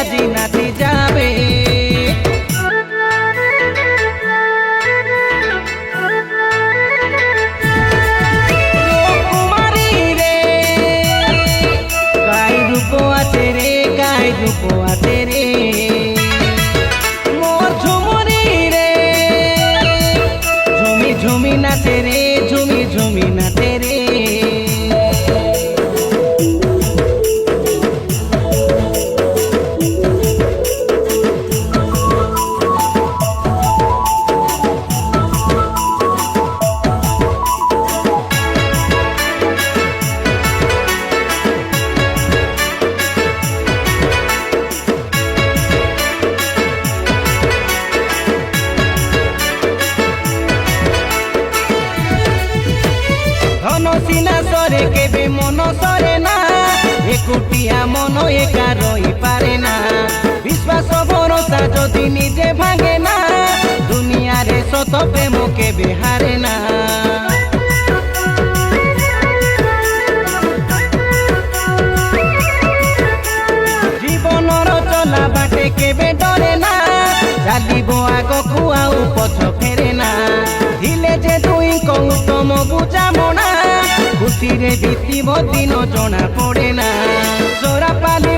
আজি নাচি যাবে। কুমারী রে গাই রূপ আছে রে, গাই রূপ আছে রে মোর ঝুমুরি রে, ঝুমি ঝুমি নাচে রে, ঝুমি ঝুমি নাচে রে। ধনসিনা সরে কেবে মন সরে না, একুটিয়া মন একা রই পারে না। বিশ্বাস ভরসা যদি নিজে ভাঙে না, দুনিয়ারে শত প্রেম কেবে হারে না। জীবনর চলা বাটে কেবে ডরে না, চালিব আগকু আউ পছ ফেরে না। ধিলে যে দুই কৌতম বুঝামଣା, খুশিরে বিতিব দিন জনা পড়ে না। চোরা পালি